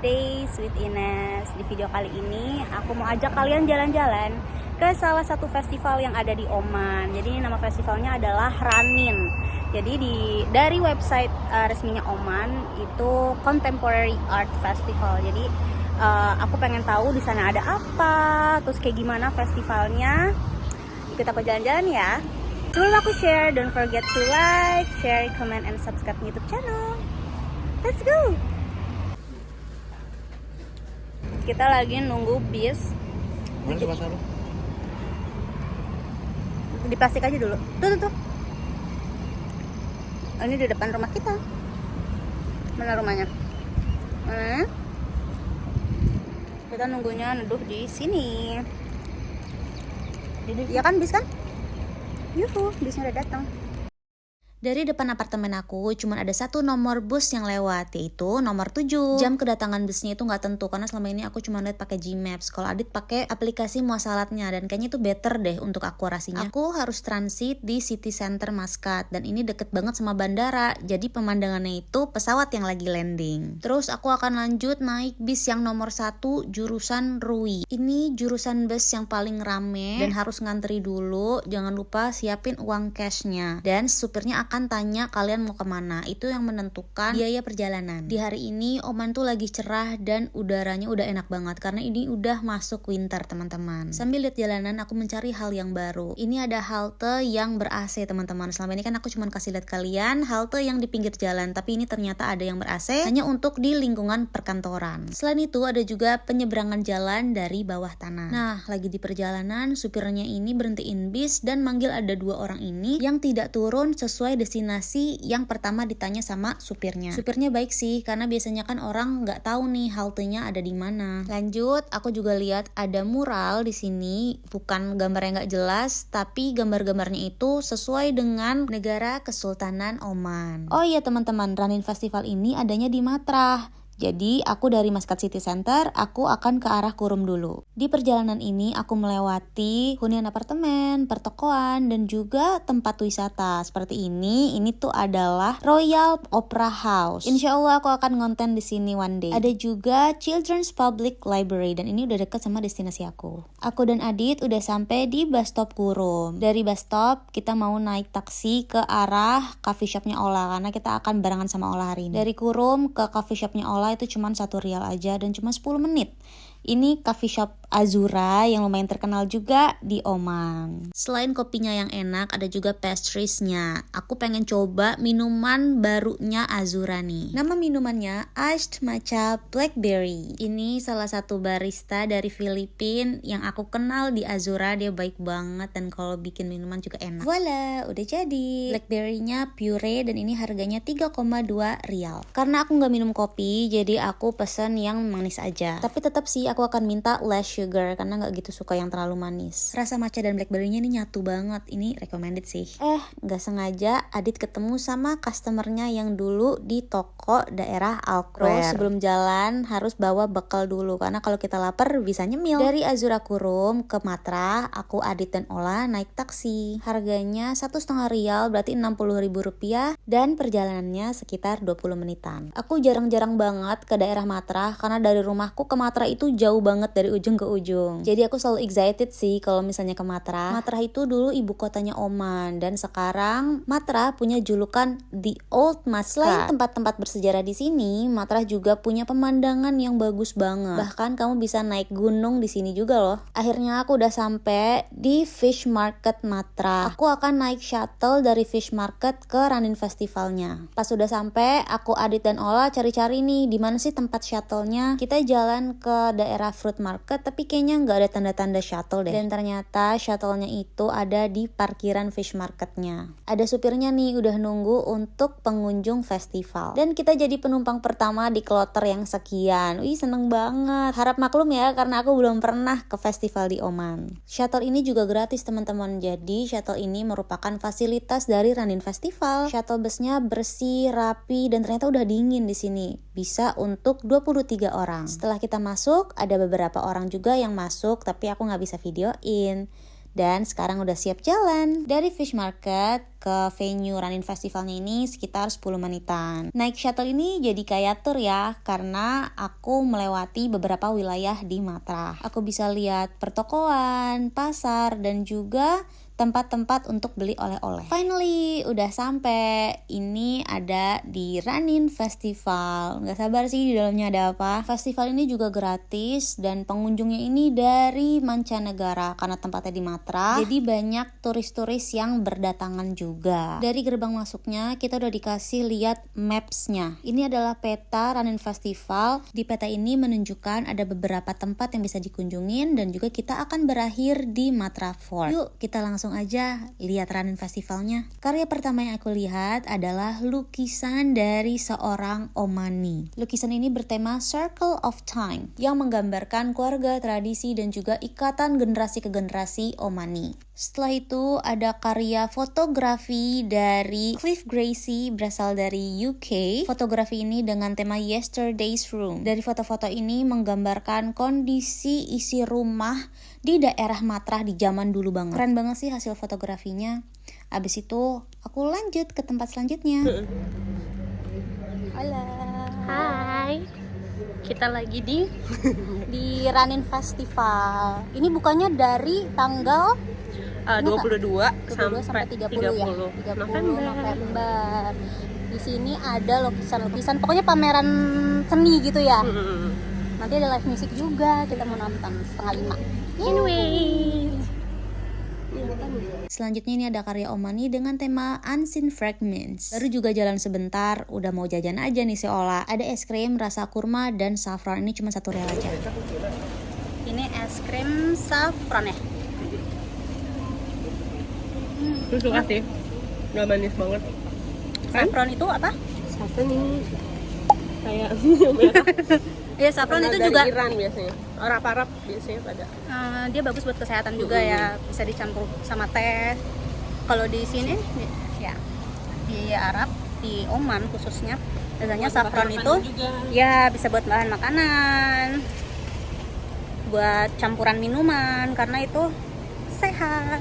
Days with Ines. Di video kali ini aku mau ajak kalian jalan-jalan ke salah satu festival yang ada di Oman. Jadi nama festivalnya adalah Ranin. Jadi dari website resminya Oman itu Contemporary Art Festival. Jadi aku pengen tahu di sana ada apa, terus kayak gimana festivalnya. Ikut aku jalan-jalan ya. Sebelum aku share, don't forget to like, share, comment, and subscribe YouTube channel. Let's go! Kita lagi nunggu bis. Mana sih pasar lu? Di plastik aja dulu. Tuh. Ini di depan rumah kita. Mana rumahnya? Mana? Kita nunggunya neduh di sini. Iya kan bis kan? Yuhu, bisnya udah datang. Dari depan apartemen aku cuma ada satu nomor bus yang lewat, yaitu nomor 7. Jam kedatangan busnya itu nggak tentu karena selama ini aku cuma lihat pakai Gmaps. Kalau Adit pakai aplikasi muasalatnya dan kayaknya itu better deh untuk akurasinya. Aku harus transit di City Center Muscat dan ini deket banget sama bandara. Jadi pemandangannya itu pesawat yang lagi landing. Terus aku akan lanjut naik bis yang nomor 1 jurusan Rui. Ini jurusan bus yang paling rame dan harus ngantri dulu. Jangan lupa siapin uang cashnya dan supirnya akan tanya kalian mau kemana. Itu yang menentukan biaya perjalanan. Di hari ini Oman tuh lagi cerah dan udaranya udah enak banget karena ini udah masuk winter teman-teman. Sambil lihat jalanan aku mencari hal yang baru. Ini ada halte yang ber-AC teman-teman. Selama ini kan aku cuma kasih lihat kalian halte yang di pinggir jalan, tapi ini ternyata ada yang ber-AC hanya untuk di lingkungan perkantoran. Selain itu ada juga penyeberangan jalan dari bawah tanah. Nah, lagi di perjalanan supirnya ini berhentiin bis dan manggil ada 2 orang ini yang tidak turun sesuai destinasi yang pertama ditanya sama supirnya. Supirnya baik sih karena biasanya kan orang nggak tahu nih haltenya ada di mana. Lanjut, aku juga lihat ada mural di sini, bukan gambarnya nggak jelas, tapi gambar-gambarnya itu sesuai dengan negara Kesultanan Oman. Oh iya teman-teman, Ranin Festival ini adanya di Matrah. Jadi aku dari Muscat City Center, aku akan ke arah Kurum dulu. Di perjalanan ini aku melewati hunian apartemen, pertokoan, dan juga tempat wisata. Seperti ini tuh adalah Royal Opera House. Insya Allah aku akan ngonten di sini one day. Ada juga Children's Public Library dan ini udah deket sama destinasi aku. Aku dan Adit udah sampai di bus stop Kurum. Dari bus stop kita mau naik taksi ke arah coffee shopnya Ola karena kita akan barengan sama Ola hari ini. Dari Kurum ke coffee shopnya Ola itu cuma 1 rial aja dan cuma 10 menit. Ini coffee shop Azura yang lumayan terkenal juga di Oman. Selain kopinya yang enak, ada juga pastriesnya. Aku pengen coba minuman barunya Azura nih. Nama minumannya Iced Matcha Blackberry. Ini salah satu barista dari Filipina yang aku kenal di Azura. Dia baik banget dan kalau bikin minuman juga enak. Voila, udah jadi. Blackberry-nya pure dan ini harganya 3,2 rial. Karena aku nggak minum kopi, jadi aku pesen yang manis aja. Tapi tetap sih aku akan minta less sugar karena nggak gitu suka yang terlalu manis. Rasa matcha dan blackberry-nya ini nyatu banget. Ini recommended sih. Nggak sengaja Adit ketemu sama customernya yang dulu di toko daerah Alquer. Sebelum jalan harus bawa bekal dulu karena kalau kita lapar bisa nyemil. Dari Azura Kurum ke Matrah, aku, Adit, dan Ola naik taksi. Harganya 1,5 rial berarti 60.000 rupiah dan perjalanannya sekitar 20 menitan. Aku jarang-jarang banget ke daerah Matrah karena dari rumahku ke Matrah itu jauh banget dari ujung ke ujung. Jadi aku selalu excited sih kalau misalnya ke Matrah. Matrah itu dulu ibu kotanya Oman dan sekarang Matrah punya julukan The Old Muscat. Selain tempat-tempat bersejarah di sini, Matrah juga punya pemandangan yang bagus banget. Bahkan kamu bisa naik gunung di sini juga loh. Akhirnya aku udah sampai di Fish Market Matrah. Aku akan naik shuttle dari Fish Market ke Ranin Festivalnya. Pas udah sampai, aku, Adit, dan Ola cari-cari nih di mana sih tempat shuttle-nya. Kita jalan ke daerah Fruit Market tapi kayaknya nggak ada tanda-tanda shuttle deh. Dan ternyata shuttle-nya itu ada di parkiran Fish Market-nya. Ada supirnya nih udah nunggu untuk pengunjung festival. Dan kita jadi penumpang pertama di kloter yang sekian. Wih, seneng banget. Harap maklum ya karena aku belum pernah ke festival di Oman. Shuttle ini juga gratis teman-teman. Jadi shuttle ini merupakan fasilitas dari Ranin Festival. Shuttle busnya bersih, rapi, dan ternyata udah dingin di sini. Bisa untuk 23 orang. Setelah kita masuk, ada beberapa orang juga yang masuk tapi aku nggak bisa videoin. dan sekarang udah siap jalan. Dari Fish Market ke venue Ranin Festivalnya ini sekitar 10 menitan. Naik shuttle ini jadi kayak tour ya, karena aku melewati beberapa wilayah di Matra. Aku bisa lihat pertokoan, pasar, dan juga tempat-tempat untuk beli oleh-oleh. Finally, udah sampai. Ini ada di Ranin Festival. Nggak sabar sih di dalamnya ada apa. Festival ini juga gratis dan pengunjungnya ini dari mancanegara karena tempatnya di Matra. Jadi banyak turis-turis yang berdatangan juga. Dari gerbang masuknya kita udah dikasih lihat maps-nya. Ini adalah peta Ranin Festival. Di peta ini menunjukkan ada beberapa tempat yang bisa dikunjungin dan juga kita akan berakhir di Matra Fort. Yuk, kita langsung aja lihat Ranin Festivalnya. Karya pertama yang aku lihat adalah lukisan dari seorang Omani. Lukisan ini bertema Circle of Time yang menggambarkan keluarga, tradisi, dan juga ikatan generasi ke generasi Omani. Setelah itu ada karya fotografi dari Cliff Gracie berasal dari UK. Fotografi ini dengan tema Yesterday's Room. Dari foto-foto ini menggambarkan kondisi isi rumah di daerah Matra di zaman dulu banget. Keren banget sih hasil fotografinya. Abis itu aku lanjut ke tempat selanjutnya. Halo. Hai, kita lagi Di Ranin Festival. Ini bukannya dari tanggal 22 sampai 30 ya. 30 November. Di sini ada lukisan-lukisan, pokoknya pameran seni gitu ya. Nanti ada live music juga, kita mau nonton 4:30. Anyway, Selanjutnya ini ada karya Omani dengan tema Unseen Fragments. Baru juga jalan sebentar, udah mau jajan aja nih si Ola. Ada es krim rasa kurma dan saffron, ini cuma 1 rial aja. Ini es krim saffron ya. gue suka sih, nggak manis banget. Saffron itu apa? Saffron ini kayak merah. Iya, saffron itu Dari juga Iran biasanya, Arab biasanya pada. dia bagus buat kesehatan juga ya, bisa dicampur sama teh. Kalau di sini ya di Arab, di Oman khususnya, biasanya saffron itu ya bisa buat bahan makanan, buat campuran minuman karena itu sehat.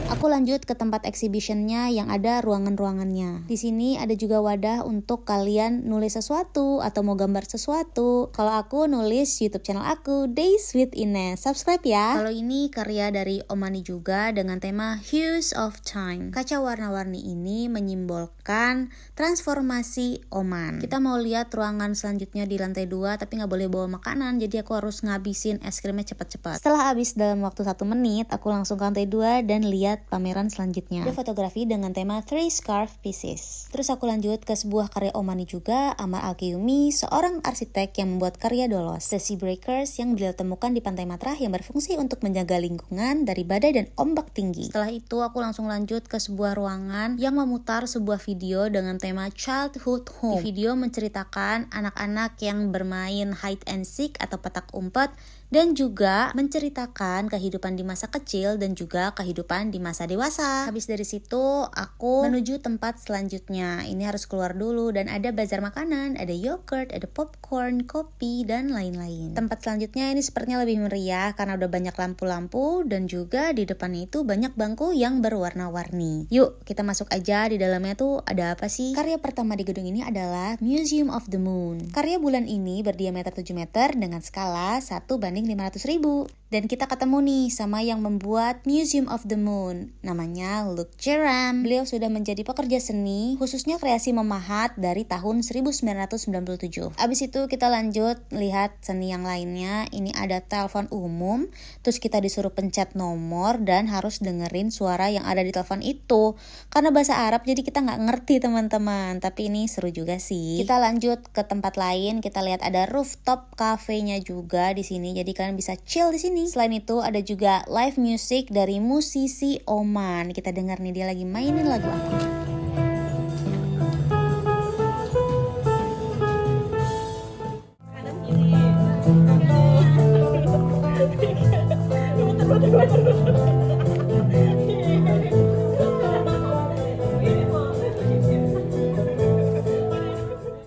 Aku lanjut ke tempat exhibitionnya yang ada ruangan-ruangannya. Di sini ada juga wadah untuk kalian nulis sesuatu atau mau gambar sesuatu. Kalau aku nulis YouTube channel aku, Days with Ines. Subscribe ya. Kalau ini karya dari Omani juga dengan tema Hues of Time. Kaca warna-warni ini menyimbolkan transformasi Oman. Kita mau lihat ruangan selanjutnya di lantai 2, tapi nggak boleh bawa makanan, jadi aku harus ngabisin es krimnya cepat-cepat. Setelah habis dalam waktu 1 menit, aku langsung ke lantai 2 dan lihat pameran selanjutnya. Ada fotografi dengan tema Three Scarf Pieces. Terus aku lanjut ke sebuah karya Omani juga, Amar Al-Kiyumi, seorang arsitek yang membuat karya Dolos, The Sea Breakers yang beliau temukan di Pantai Matra yang berfungsi untuk menjaga lingkungan dari badai dan ombak tinggi. Setelah itu aku langsung lanjut ke sebuah ruangan yang memutar sebuah video dengan tema Childhood Home. Di video menceritakan anak-anak yang bermain hide and seek atau petak umpet, dan juga menceritakan kehidupan di masa kecil dan juga kehidupan di masa dewasa. Habis dari situ aku menuju tempat selanjutnya. Ini harus keluar dulu dan ada bazar makanan, ada yogurt, ada popcorn, kopi, dan lain-lain. Tempat selanjutnya ini sepertinya lebih meriah karena udah banyak lampu-lampu dan juga di depannya itu banyak bangku yang berwarna-warni. Yuk kita masuk aja, di dalamnya tuh ada apa sih? Karya pertama di gedung ini adalah Museum of the Moon. Karya bulan ini berdiameter 7 meter dengan skala 1:500.000. Dan kita ketemu nih sama yang membuat Museum of the Moon, namanya Luke Jerram. Beliau sudah menjadi pekerja seni, khususnya kreasi memahat dari tahun 1997. Abis itu kita lanjut lihat seni yang lainnya. Ini ada telepon umum, terus kita disuruh pencet nomor dan harus dengerin suara yang ada di telepon itu. Karena bahasa Arab jadi kita nggak ngerti teman-teman, tapi ini seru juga sih. Kita lanjut ke tempat lain, kita lihat ada rooftop cafe-nya juga di sini, jadi kalian bisa chill di sini. Selain itu ada juga live music dari musisi Oman. Kita dengar nih dia lagi mainin lagu apa.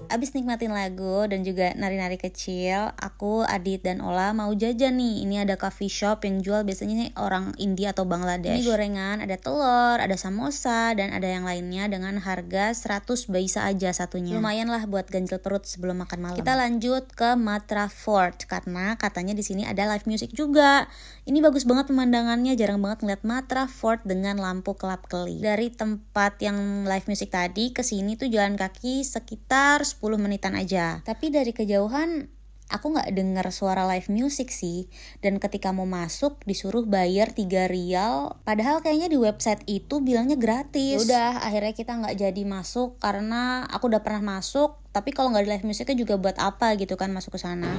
Abis nikmatin ngingetin lagu dan juga nari-nari kecil, aku, Adit, dan Ola mau jajan nih. Ini ada coffee shop yang jual biasanya orang India atau Bangladesh. Ini gorengan, ada telur, ada samosa, dan ada yang lainnya dengan harga 100 baisa aja satunya. Lumayan lah buat ganjel perut sebelum makan malam. Kita lanjut ke Matra Fort karena katanya di sini ada live music juga. Ini bagus banget pemandangannya, jarang banget ngeliat Matra Fort dengan lampu kelap-kelip. Dari tempat yang live music tadi ke sini tuh jalan kaki sekitar 10 menitan aja. Tapi dari kejauhan aku nggak dengar suara live music sih. Dan ketika mau masuk disuruh bayar 3 rial. Padahal kayaknya di website itu bilangnya gratis. Udah akhirnya kita nggak jadi masuk karena aku udah pernah masuk. Tapi kalau nggak ada live musicnya juga buat apa gitu kan masuk ke sana.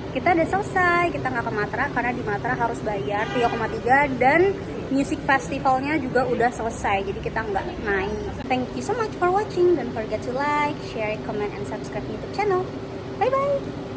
Kita udah selesai, kita nggak ke Matra karena di Matra harus bayar 3,3 dan music festivalnya juga udah selesai, jadi kita nggak naik. Thank you so much for watching. Don't forget to like, share, comment, and subscribe YouTube channel. Bye bye.